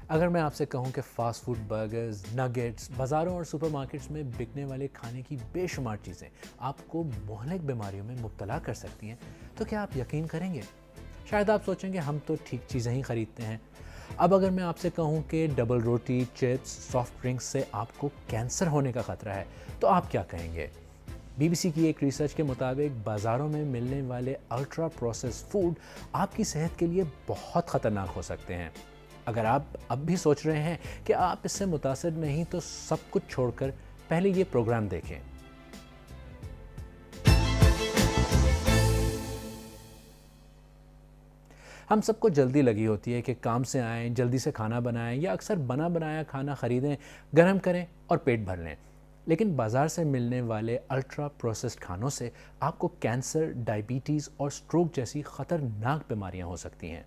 اگر میں آپ سے کہوں کہ فاسٹ فوڈ، برگرز، نگیٹس بازاروں اور سپر مارکیٹس میں بکنے والے کھانے کی بے شمار چیزیں آپ کو مہلک بیماریوں میں مبتلا کر سکتی ہیں، تو کیا آپ یقین کریں گے؟ شاید آپ سوچیں گے ہم تو ٹھیک چیزیں ہی خریدتے ہیں۔ اب اگر میں آپ سے کہوں کہ ڈبل روٹی، چپس، سافٹ ڈرنکس سے آپ کو کینسر ہونے کا خطرہ ہے، تو آپ کیا کہیں گے؟ بی بی سی کی ایک ریسرچ کے مطابق بازاروں میں ملنے والے الٹرا پروسیس فوڈ آپ کی صحت کے لیے بہت خطرناک ہو سکتے ہیں۔ اگر آپ اب بھی سوچ رہے ہیں کہ آپ اس سے متاثر نہیں، تو سب کچھ چھوڑ کر پہلے یہ پروگرام دیکھیں۔ ہم سب کو جلدی لگی ہوتی ہے کہ کام سے آئیں، جلدی سے کھانا بنائیں یا اکثر بنا بنایا کھانا خریدیں، گرم کریں اور پیٹ بھر لیں۔ لیکن بازار سے ملنے والے الٹرا پروسیسڈ کھانوں سے آپ کو کینسر، ڈائبٹیز اور سٹروک جیسی خطرناک بیماریاں ہو سکتی ہیں۔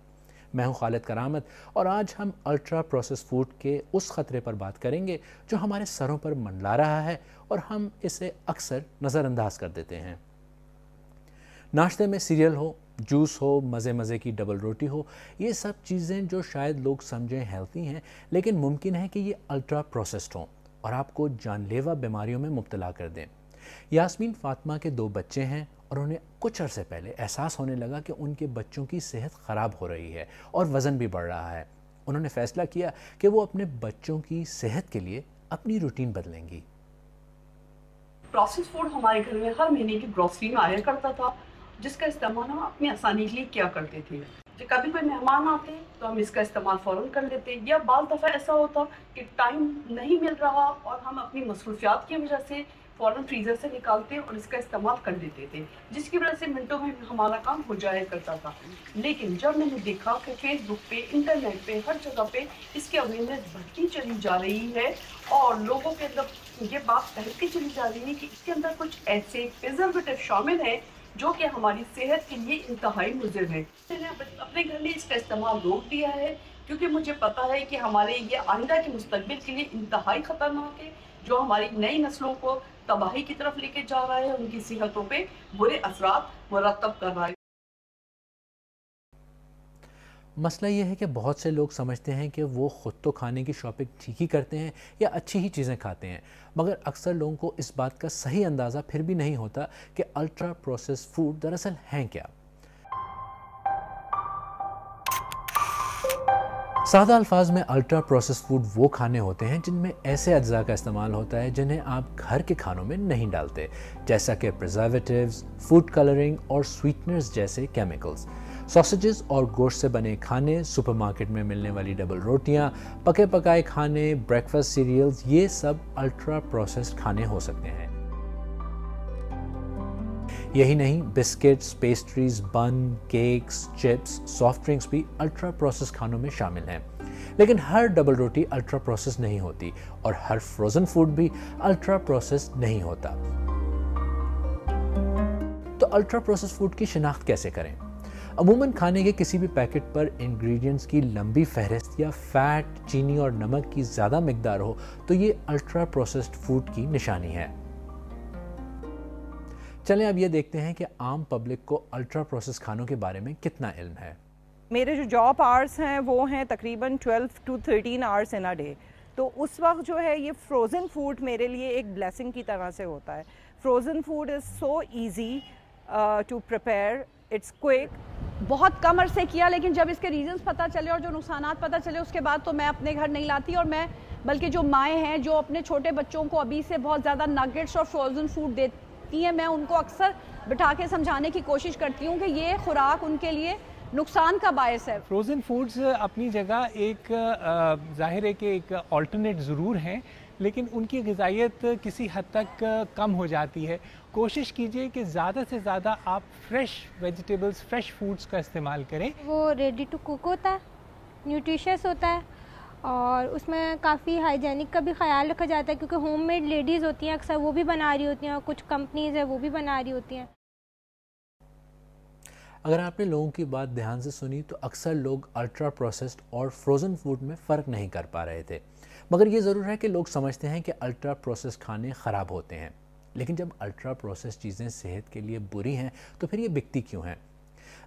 میں ہوں خالد کرامت اور آج ہم الٹرا پروسیس فوڈ کے اس خطرے پر بات کریں گے جو ہمارے سروں پر منڈلا رہا ہے اور ہم اسے اکثر نظر انداز کر دیتے ہیں۔ ناشتے میں سیریل ہو، جوس ہو، مزے مزے کی ڈبل روٹی ہو، یہ سب چیزیں جو شاید لوگ سمجھیں ہیلتھی ہیں، لیکن ممکن ہے کہ یہ الٹرا پروسیسڈ ہوں اور آپ کو جان لیوا بیماریوں میں مبتلا کر دیں۔ یاسمین فاطمہ کے 2 بچے ہیں اور انہیں کچھ عرصے پہلے احساس ہونے لگا کہ ان کے بچوں کی صحت خراب ہو رہی ہے اور وزن بھی بڑھ رہا ہے۔ انہوں نے فیصلہ کیا کہ وہ اپنے بچوں کی صحت کے لیے اپنی روٹین بدلیں گی۔ پروسیس فوڈ ہمارے گھر میں ہر مہینے کی گروسری میں آیا کرتا تھا، جس کا استعمال ہم اپنی آسانی کے لیے کیا کرتے تھے۔ جب کبھی کوئی مہمان آتے تو ہم اس کا استعمال فوراً کر لیتے، یا بعض دفعہ ایسا ہوتا کہ ٹائم نہیں مل رہا اور ہم اپنی مصروفیات کی وجہ سے فوراً فریزر سے نکالتے اور اس کا استعمال کر لیتے تھے، جس کی وجہ سے منٹوں میں ہمارا کام ہو جایا کرتا تھا۔ لیکن جب میں نے دیکھا کہ فیس بک پہ، انٹرنیٹ پہ، ہر جگہ پہ اس کی اویئرنیس بڑھتی چلی جا رہی ہے اور لوگوں کے اندر یہ بات پھیلتی چلی جا رہی ہے کہ اس کے اندر کچھ ایسے پریزرویٹو شامل ہیں جو کہ ہماری صحت کے لیے انتہائی مضر ہیں۔ میں نے اپنے گھر میں اس کا استعمال روک دیا ہے، کیونکہ مجھے پتا ہے کہ ہمارے یہ آئندہ کے مستقبل کے لیے انتہائی خطرناک ہے، جو ہماری نئی نسلوں کو تباہی کی طرف لے کے جا رہا ہے، ان کی صحتوں پہ برے اثرات مرتب کر رہا ہے۔ مسئلہ یہ ہے کہ بہت سے لوگ سمجھتے ہیں کہ وہ خود تو کھانے کی شاپنگ ٹھیک ہی کرتے ہیں یا اچھی ہی چیزیں کھاتے ہیں، مگر اکثر لوگوں کو اس بات کا صحیح اندازہ پھر بھی نہیں ہوتا کہ الٹرا پروسیس فوڈ دراصل ہیں کیا۔ سادہ الفاظ میں الٹرا پروسیس فوڈ وہ کھانے ہوتے ہیں جن میں ایسے اجزاء کا استعمال ہوتا ہے جنہیں آپ گھر کے کھانوں میں نہیں ڈالتے، جیسا کہ پریزرویٹیوز، فوڈ کلرنگ اور سویٹنرز جیسے کیمیکلز۔ ساسیجز اور گوشت سے بنے کھانے، سپر مارکیٹ میں ملنے والی ڈبل روٹیاں، پکے پکائے کھانے، بریکفاسٹ سیریلز، یہ سب الٹرا پروسیسڈ کھانے ہو سکتے ہیں۔ یہی نہیں، بسکٹس، پیسٹریز، بن، کیکس، چپس، سافٹ ڈرنکس بھی الٹرا پروسیس کھانوں میں شامل ہیں۔ لیکن ہر ڈبل روٹی الٹرا پروسیس نہیں ہوتی اور ہر فروزن فوڈ بھی الٹرا پروسیس نہیں ہوتا۔ تو الٹرا پروسیس فوڈ کی شناخت کیسے کریں؟ عموماً کھانے کے کسی بھی پیکٹ پر انگریڈینٹس کی لمبی فہرست یا فیٹ، چینی اور نمک کی زیادہ مقدار ہو تو یہ الٹرا پروسیسڈ فوڈ کی نشانی ہے۔ چلیں اب یہ دیکھتے ہیں کہ عام پبلک کو الٹرا پروسیس کھانوں کے بارے میں کتنا علم ہے۔ میرے جو جاب آورس ہیں وہ ہیں تقریباً 12 to 13 hours in a day, تو اس وقت جو ہے یہ فروزن فوڈ میرے لیے ایک بلیسنگ کی طرح سے ہوتا ہے۔ Frozen food is so easy to prepare, it's quick. بہت کم عرصے کیا، لیکن جب اس کے ریزنز پتہ چلے اور جو نقصانات پتہ چلے اس کے بعد تو میں اپنے گھر نہیں لاتی، اور میں بلکہ جو مائیں ہیں جو اپنے چھوٹے بچوں کو ابھی سے بہت زیادہ نگیٹس اور فروزن فوڈ دیتی ہیں، میں ان کو اکثر بٹھا کے سمجھانے کی کوشش کرتی ہوں کہ یہ خوراک ان کے لیے نقصان کا باعث ہے۔ فروزن فوڈز اپنی جگہ ایک ظاہر ہے کہ ایک آلٹرنیٹ ضرور ہیں، لیکن ان کی غذائیت کسی حد تک کم ہو جاتی ہے۔ کوشش کیجئے کہ زیادہ سے زیادہ آپ فریش ویجیٹیبلز، فریش فوڈز کا استعمال کریں۔ وہ ریڈی ٹو کوک ہوتا ہے، نیوٹریشس ہوتا ہے، اور اس میں کافی ہائیجینک کا بھی خیال رکھا جاتا ہے، کیونکہ ہوم میڈ لیڈیز ہوتی ہیں اکثر وہ بھی بنا رہی ہوتی ہیں، اور کچھ کمپنیز ہیں وہ بھی بنا رہی ہوتی ہیں۔ اگر آپ نے لوگوں کی بات دھیان سے سنی تو اکثر لوگ الٹرا پروسیسڈ اور فروزن فوڈ میں فرق نہیں کر پا رہے تھے، مگر یہ ضرور ہے کہ لوگ سمجھتے ہیں کہ الٹرا پروسیسڈ کھانے خراب ہوتے ہیں۔ لیکن جب الٹرا پروسیسڈ چیزیں صحت کے لیے بری ہیں تو پھر یہ بکتی کیوں ہیں؟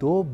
$2